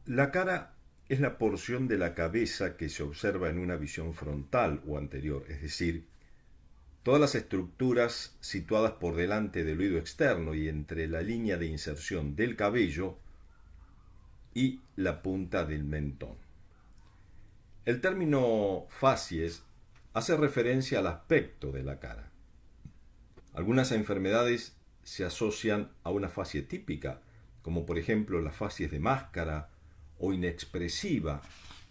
La cara es la porción de la cabeza que se observa en una visión frontal o anterior, es decir, todas las estructuras situadas por delante del oído externo y entre la línea de inserción del cabello y la punta del mentón. El término facies hace referencia al aspecto de la cara. Algunas enfermedades se asocian a una facie típica, como por ejemplo las facies de máscara o inexpresiva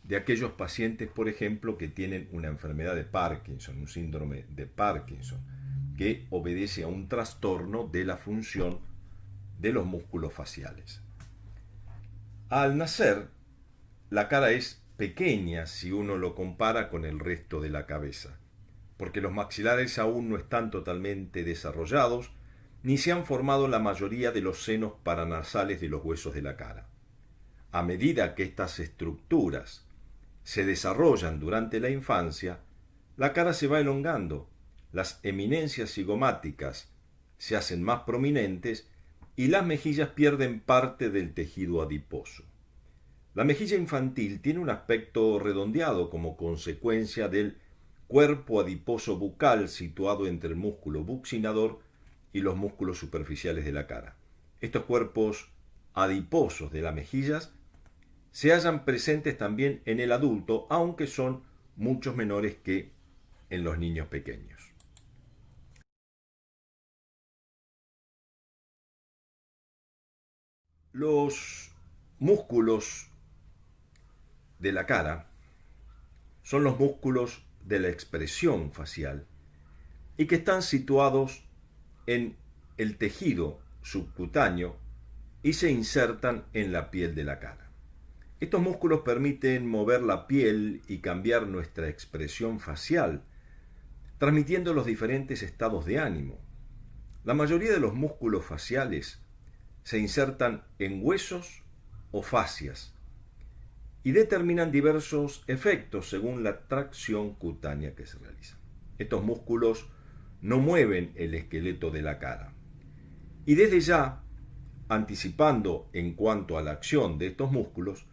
de aquellos pacientes, por ejemplo, que tienen una enfermedad de Parkinson, un síndrome de Parkinson, que obedece a un trastorno de la función de los músculos faciales. Al nacer, la cara es pequeña si uno lo compara con el resto de la cabeza, porque los maxilares aún no están totalmente desarrollados, ni se han formado la mayoría de los senos paranasales de los huesos de la cara. A medida que estas estructuras se desarrollan durante la infancia, la cara se va elongando, las eminencias cigomáticas se hacen más prominentes y las mejillas pierden parte del tejido adiposo. La mejilla infantil tiene un aspecto redondeado como consecuencia del cuerpo adiposo bucal situado entre el músculo buccinador y los músculos superficiales de la cara. Estos cuerpos adiposos de las mejillas se hallan presentes también en el adulto, aunque son muchos menores que en los niños pequeños. Los músculos de la cara son los músculos de la expresión facial y que están situados en el tejido subcutáneo y se insertan en la piel de la cara. Estos músculos permiten mover la piel y cambiar nuestra expresión facial, transmitiendo los diferentes estados de ánimo. La mayoría de los músculos faciales se insertan en huesos o fascias y determinan diversos efectos según la tracción cutánea que se realiza. Estos músculos no mueven el esqueleto de la cara. Y desde ya, anticipando en cuanto a la acción de estos músculos,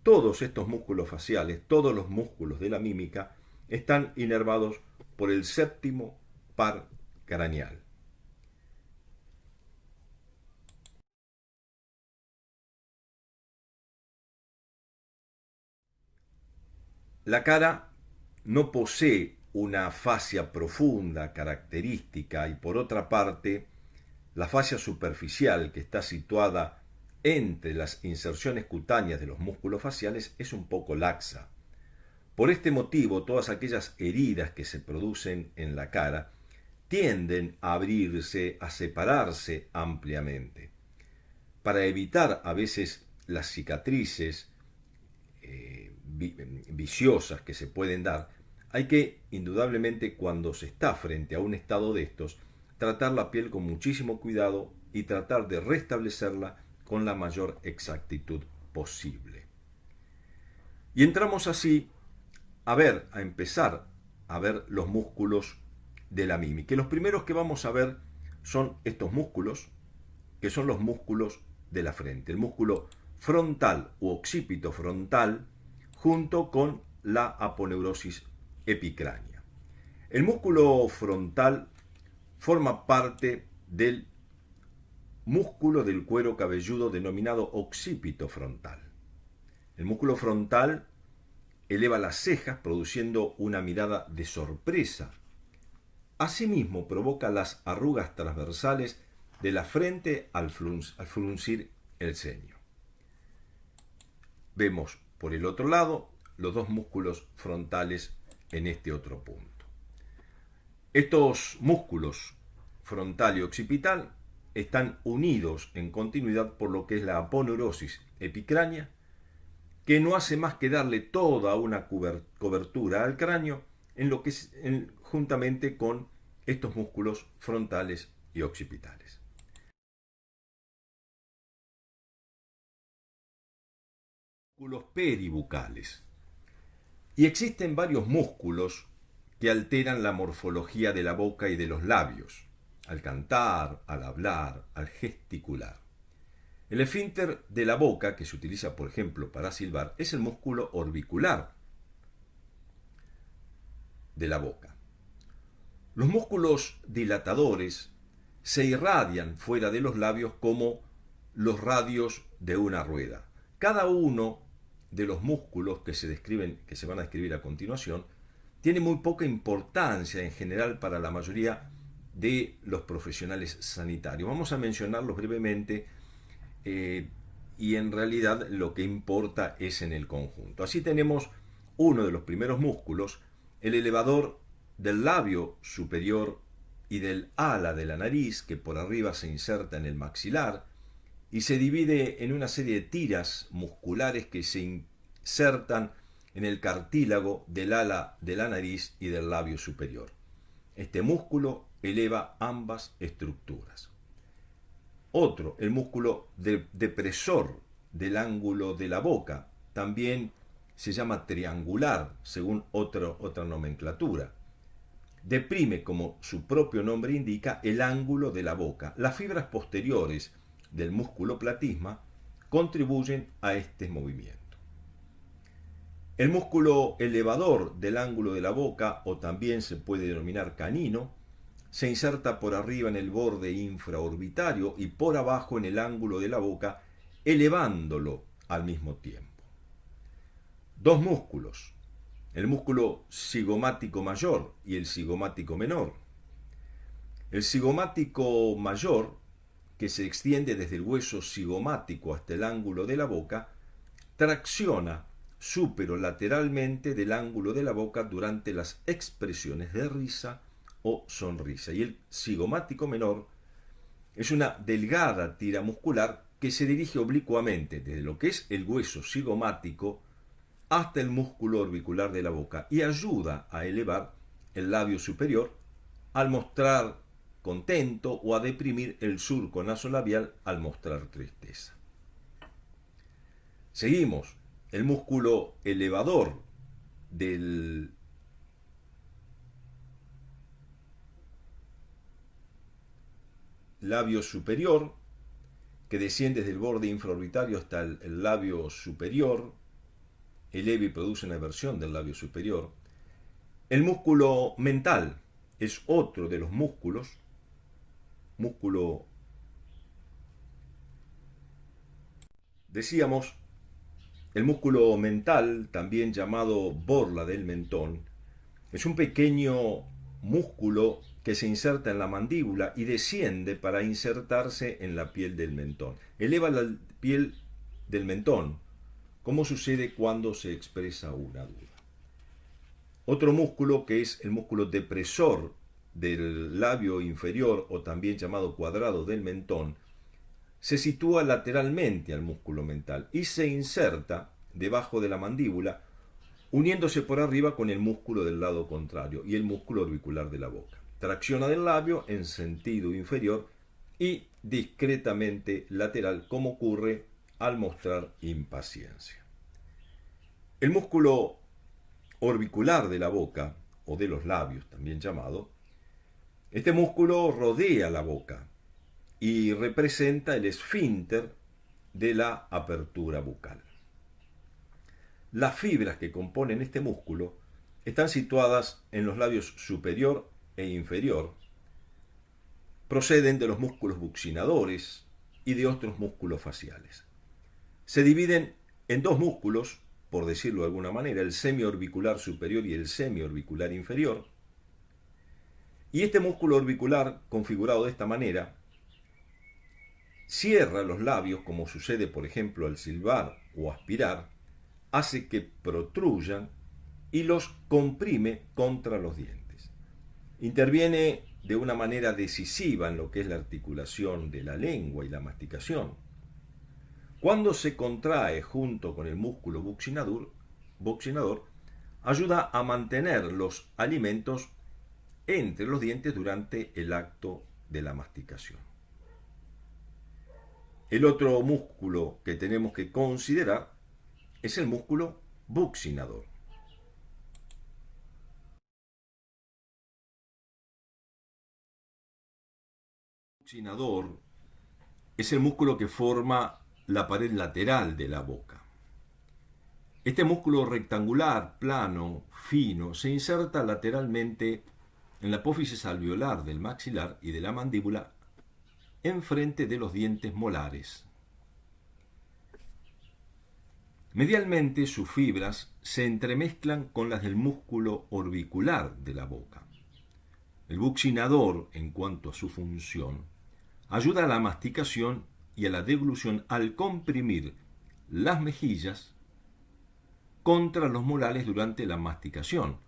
todos estos músculos faciales, todos los músculos de la mímica, están inervados por el séptimo par craneal. La cara no posee una fascia profunda característica y por otra parte, la fascia superficial que está situada entre las inserciones cutáneas de los músculos faciales es un poco laxa. Por este motivo, todas aquellas heridas que se producen en la cara tienden a abrirse, a separarse ampliamente. Para evitar a veces las cicatrices viciosas que se pueden dar, hay que, indudablemente, cuando se está frente a un estado de estos, tratar la piel con muchísimo cuidado y tratar de restablecerla con la mayor exactitud posible. Y entramos así a empezar a ver los músculos de la mímica. Y los primeros que vamos a ver son estos músculos, que son los músculos de la frente. El músculo frontal u occipito frontal junto con la aponeurosis epicránea. El músculo frontal forma parte del músculo del cuero cabelludo denominado occipito frontal. El músculo frontal eleva las cejas produciendo una mirada de sorpresa. Asimismo provoca las arrugas transversales de la frente al fruncir el ceño. Vemos por el otro lado los dos músculos frontales en este otro punto. Estos músculos frontal y occipital están unidos en continuidad por lo que es la aponeurosis epicránea, que no hace más que darle toda una cobertura al cráneo en lo que es, juntamente con estos músculos frontales y occipitales. Músculos peribucales. Y existen varios músculos que alteran la morfología de la boca y de los labios, al cantar, al hablar, al gesticular. El esfínter de la boca, que se utiliza por ejemplo para silbar, es el músculo orbicular de la boca. Los músculos dilatadores se irradian fuera de los labios como los radios de una rueda. Cada uno de los músculos que se van a describir a continuación, tiene muy poca importancia en general para la mayoría de los profesionales sanitarios. Vamos a mencionarlos brevemente y en realidad lo que importa es en el conjunto. Así tenemos uno de los primeros músculos, el elevador del labio superior y del ala de la nariz, que por arriba se inserta en el maxilar y se divide en una serie de tiras musculares que se insertan en el cartílago del ala de la nariz y del labio superior. Este músculo eleva ambas estructuras. Otro, el músculo depresor del ángulo de la boca, también se llama triangular, según otra nomenclatura. Deprime, como su propio nombre indica, el ángulo de la boca. Las fibras posteriores del músculo platisma contribuyen a este movimiento. El músculo elevador del ángulo de la boca, o también se puede denominar canino, se inserta por arriba en el borde infraorbitario y por abajo en el ángulo de la boca, elevándolo al mismo tiempo. Dos músculos, el músculo cigomático mayor y el cigomático menor. El cigomático mayor, que se extiende desde el hueso cigomático hasta el ángulo de la boca, tracciona superolateralmente del ángulo de la boca durante las expresiones de risa o sonrisa. Y el cigomático menor es una delgada tira muscular que se dirige oblicuamente desde lo que es el hueso cigomático hasta el músculo orbicular de la boca y ayuda a elevar el labio superior al mostrar contento o a deprimir el surco nasolabial al mostrar tristeza. Seguimos. El músculo elevador del labio superior, que desciende desde el borde infraorbitario hasta el labio superior, eleva y produce una eversión del labio superior. El músculo mental es otro de los músculo decíamos, el músculo mental, también llamado borla del mentón, es un pequeño músculo que se inserta en la mandíbula y desciende para insertarse en la piel del mentón. Eleva la piel del mentón, como sucede cuando se expresa una duda. Otro músculo, que es el músculo depresor del labio inferior, o también llamado cuadrado del mentón, se sitúa lateralmente al músculo mental y se inserta debajo de la mandíbula, uniéndose por arriba con el músculo del lado contrario y el músculo orbicular de la boca. Tracciona del labio en sentido inferior y discretamente lateral, como ocurre al mostrar impaciencia. El músculo orbicular de la boca, o de los labios también llamado, este músculo rodea la boca y representa el esfínter de la apertura bucal. Las fibras que componen este músculo están situadas en los labios superior e inferior, proceden de los músculos buccinadores y de otros músculos faciales. Se dividen en dos músculos, por decirlo de alguna manera, el semiorbicular superior y el semiorbicular inferior. Y este músculo orbicular, configurado de esta manera, cierra los labios, como sucede por ejemplo al silbar o aspirar, hace que protruyan y los comprime contra los dientes. Interviene de una manera decisiva en lo que es la articulación de la lengua y la masticación. Cuando se contrae junto con el músculo buccinador, ayuda a mantener los alimentos entre los dientes durante el acto de la masticación. El otro músculo que tenemos que considerar es el músculo buccinador. El buccinador es el músculo que forma la pared lateral de la boca. Este músculo rectangular, plano, fino, se inserta lateralmente en la apófisis alveolar del maxilar y de la mandíbula, enfrente de los dientes molares. Medialmente sus fibras se entremezclan con las del músculo orbicular de la boca. El buccinador, en cuanto a su función, ayuda a la masticación y a la deglución al comprimir las mejillas contra los molares durante la masticación,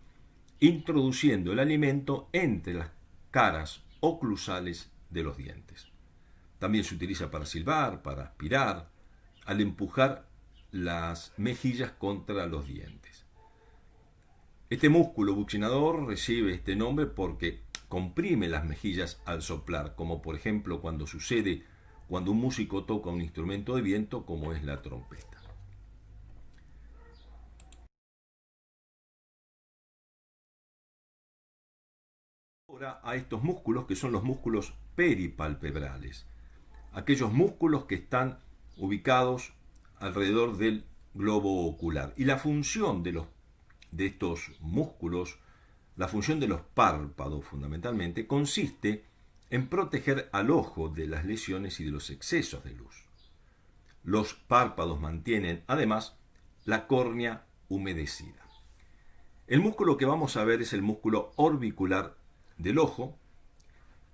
introduciendo el alimento entre las caras oclusales de los dientes. También se utiliza para silbar, para aspirar, al empujar las mejillas contra los dientes. Este músculo buccinador recibe este nombre porque comprime las mejillas al soplar, como por ejemplo cuando sucede cuando un músico toca un instrumento de viento como es la trompeta. Ahora a estos músculos que son los músculos peripalpebrales, aquellos músculos que están ubicados alrededor del globo ocular. Y la función de estos músculos, la función de los párpados fundamentalmente, consiste en proteger al ojo de las lesiones y de los excesos de luz. Los párpados mantienen además la córnea humedecida. El músculo que vamos a ver es el músculo orbicular del ojo.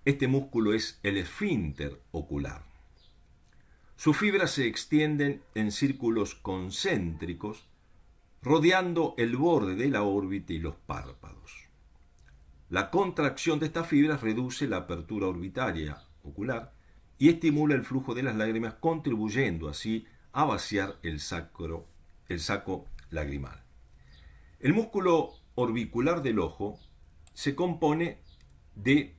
Este músculo es el esfínter ocular. Sus fibras se extienden en círculos concéntricos, rodeando el borde de la órbita y los párpados. La contracción de estas fibras reduce la apertura orbitaria ocular y estimula el flujo de las lágrimas, contribuyendo así a vaciar el saco lagrimal. El músculo orbicular del ojo se compone de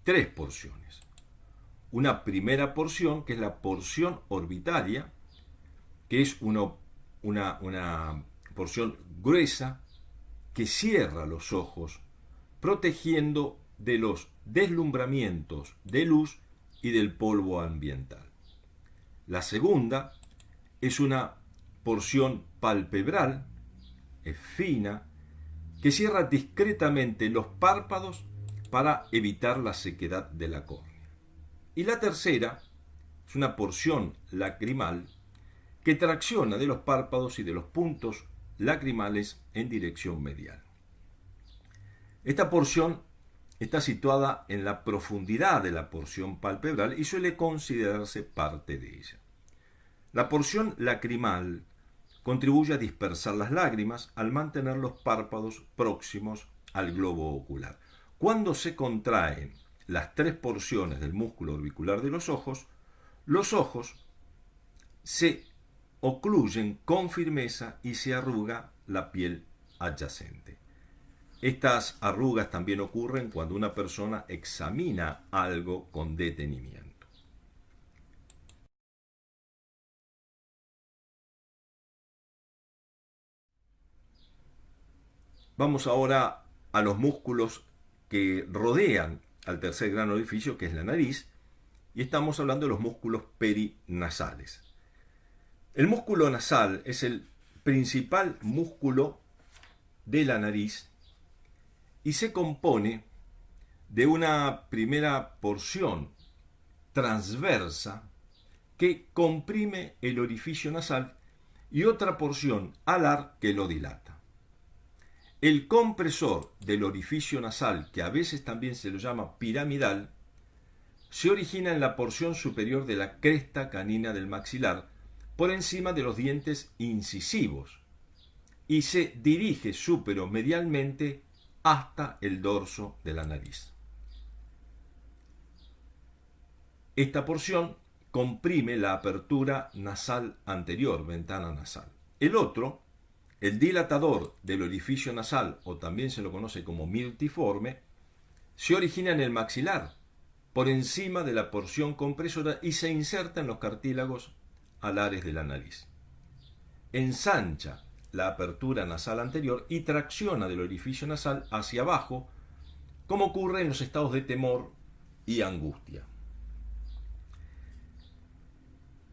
3 porciones. Una primera porción, que es la porción orbitaria, que es una porción gruesa que cierra los ojos, protegiendo de los deslumbramientos de luz y del polvo ambiental. La segunda es una porción palpebral, es fina, que cierra discretamente los párpados para evitar la sequedad de la córnea. Y la tercera es una porción lacrimal que tracciona de los párpados y de los puntos lacrimales en dirección medial. Esta porción está situada en la profundidad de la porción palpebral y suele considerarse parte de ella. La porción lacrimal contribuye a dispersar las lágrimas al mantener los párpados próximos al globo ocular. Cuando se contraen las 3 porciones del músculo orbicular de los ojos se ocluyen con firmeza y se arruga la piel adyacente. Estas arrugas también ocurren cuando una persona examina algo con detenimiento. Vamos ahora a los músculos que rodean al tercer gran orificio, que es la nariz, y estamos hablando de los músculos perinasales. El músculo nasal es el principal músculo de la nariz y se compone de una primera porción transversa que comprime el orificio nasal y otra porción alar que lo dilata. El compresor del orificio nasal, que a veces también se lo llama piramidal, se origina en la porción superior de la cresta canina del maxilar, por encima de los dientes incisivos, y se dirige superomedialmente hasta el dorso de la nariz. Esta porción comprime la apertura nasal anterior, ventana nasal. El otro, el dilatador del orificio nasal, o también se lo conoce como miltiforme, se origina en el maxilar, por encima de la porción compresora y se inserta en los cartílagos alares de la nariz. Ensancha la apertura nasal anterior y tracciona del orificio nasal hacia abajo, como ocurre en los estados de temor y angustia.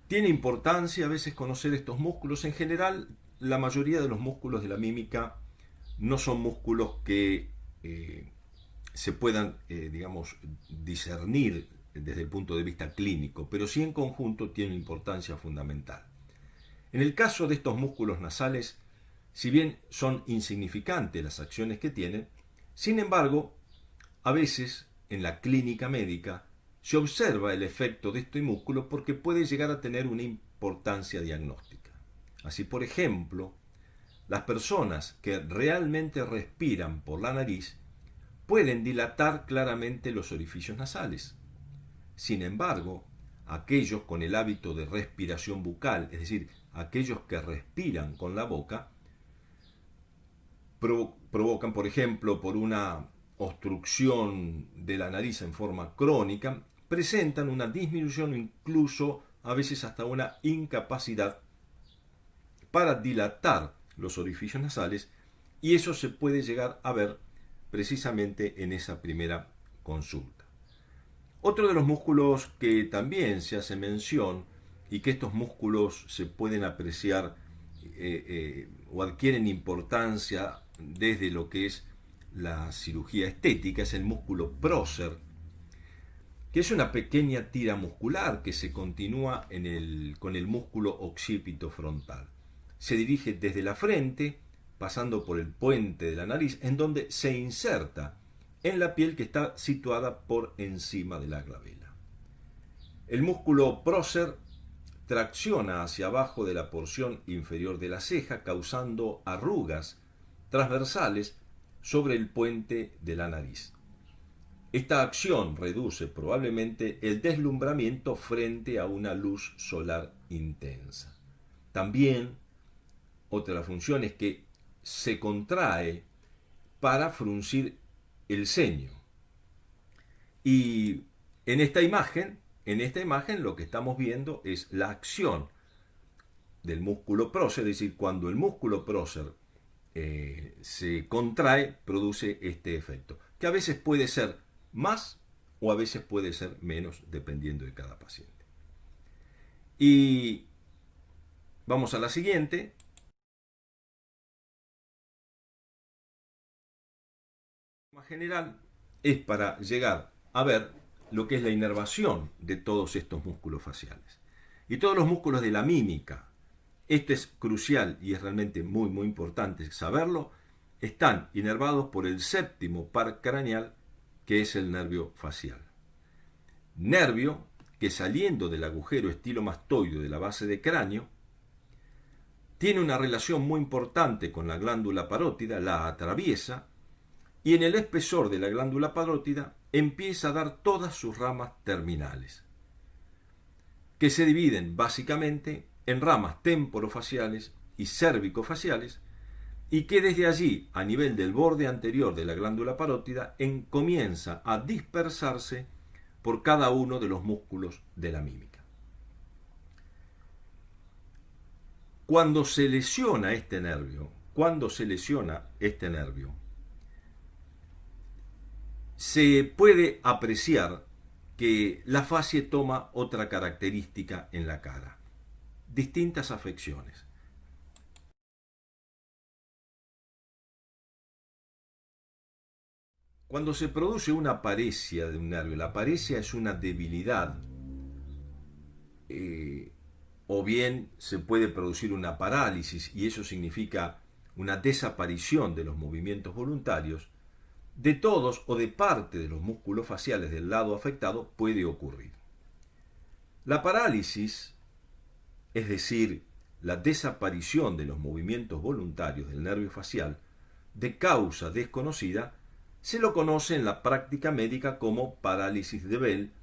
Tiene importancia a veces conocer estos músculos. En general, la mayoría de los músculos de la mímica no son músculos que se puedan, digamos, discernir desde el punto de vista clínico, pero sí en conjunto tienen importancia fundamental. En el caso de estos músculos nasales, si bien son insignificantes las acciones que tienen, sin embargo, a veces en la clínica médica se observa el efecto de este músculo porque puede llegar a tener una importancia diagnóstica. Así, por ejemplo, las personas que realmente respiran por la nariz pueden dilatar claramente los orificios nasales. Sin embargo, aquellos con el hábito de respiración bucal, es decir, aquellos que respiran con la boca, provocan, por ejemplo, por una obstrucción de la nariz en forma crónica, presentan una disminución o incluso a veces hasta una incapacidad para dilatar los orificios nasales, y eso se puede llegar a ver precisamente en esa primera consulta. Otro de los músculos que también se hace mención y que estos músculos se pueden apreciar o adquieren importancia desde lo que es la cirugía estética es el músculo prócer, que es una pequeña tira muscular que se continúa con el músculo occipito frontal. Se dirige desde la frente, pasando por el puente de la nariz, en donde se inserta en la piel que está situada por encima de la glabela. El músculo prócer tracciona hacia abajo de la porción inferior de la ceja, causando arrugas transversales sobre el puente de la nariz. Esta acción reduce probablemente el deslumbramiento frente a una luz solar intensa. También, otra función es que se contrae para fruncir el ceño. Y en esta imagen lo que estamos viendo es la acción del músculo prócer, es decir, cuando el músculo prócer se contrae, produce este efecto, que a veces puede ser más o a veces puede ser menos, dependiendo de cada paciente. Y vamos a la siguiente. En general es para llegar a ver lo que es la inervación de todos estos músculos faciales y todos los músculos de la mímica. Esto es crucial y es realmente muy muy importante saberlo. Están inervados por el séptimo par craneal, que es el nervio facial. Nervio que, saliendo del agujero estilomastoideo de la base de cráneo, tiene una relación muy importante con la glándula parótida, la atraviesa, y en el espesor de la glándula parótida empieza a dar todas sus ramas terminales, que se dividen básicamente en ramas temporofaciales y cervicofaciales, y que desde allí, a nivel del borde anterior de la glándula parótida, comienza a dispersarse por cada uno de los músculos de la mímica. Cuando se lesiona este nervio, se puede apreciar que la facie toma otra característica en la cara, distintas afecciones. Cuando se produce una paresia de un nervio, la paresia es una debilidad, o bien se puede producir una parálisis, y eso significa una desaparición de los movimientos voluntarios, de todos o de parte de los músculos faciales del lado afectado puede ocurrir. La parálisis, es decir, la desaparición de los movimientos voluntarios del nervio facial, de causa desconocida, se lo conoce en la práctica médica como parálisis de Bell,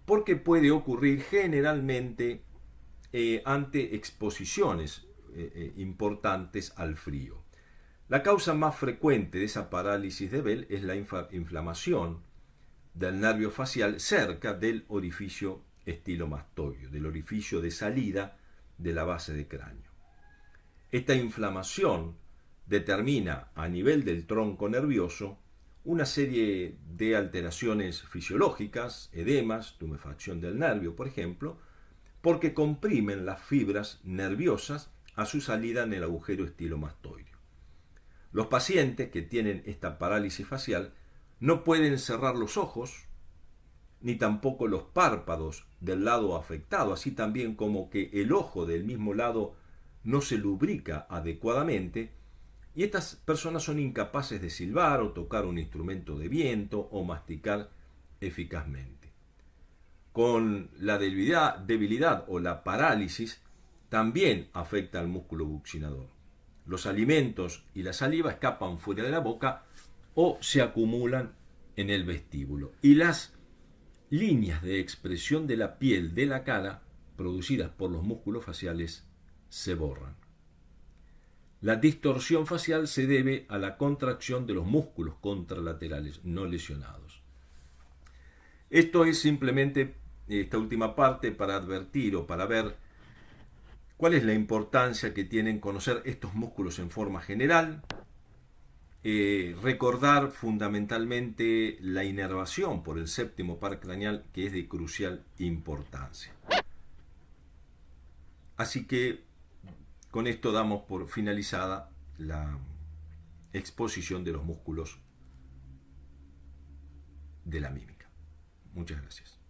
porque puede ocurrir generalmente ante exposiciones importantes al frío. La causa más frecuente de esa parálisis de Bell es la inflamación del nervio facial cerca del orificio estilomastoideo, del orificio de salida de la base de cráneo. Esta inflamación determina a nivel del tronco nervioso una serie de alteraciones fisiológicas, edemas, tumefacción del nervio, por ejemplo, porque comprimen las fibras nerviosas a su salida en el agujero estilomastoideo. Los pacientes que tienen esta parálisis facial no pueden cerrar los ojos, ni tampoco los párpados del lado afectado, así también como que el ojo del mismo lado no se lubrica adecuadamente, y estas personas son incapaces de silbar o tocar un instrumento de viento o masticar eficazmente. Con la debilidad o la parálisis también afecta al músculo buccinador. Los alimentos y la saliva escapan fuera de la boca o se acumulan en el vestíbulo. Y las líneas de expresión de la piel de la cara, producidas por los músculos faciales, se borran. La distorsión facial se debe a la contracción de los músculos contralaterales no lesionados. Esto es simplemente esta última parte para advertir o para ver cuál es la importancia que tienen conocer estos músculos en forma general, recordar fundamentalmente la inervación por el séptimo par craneal, que es de crucial importancia. Así que con esto damos por finalizada la exposición de los músculos de la mímica. Muchas gracias.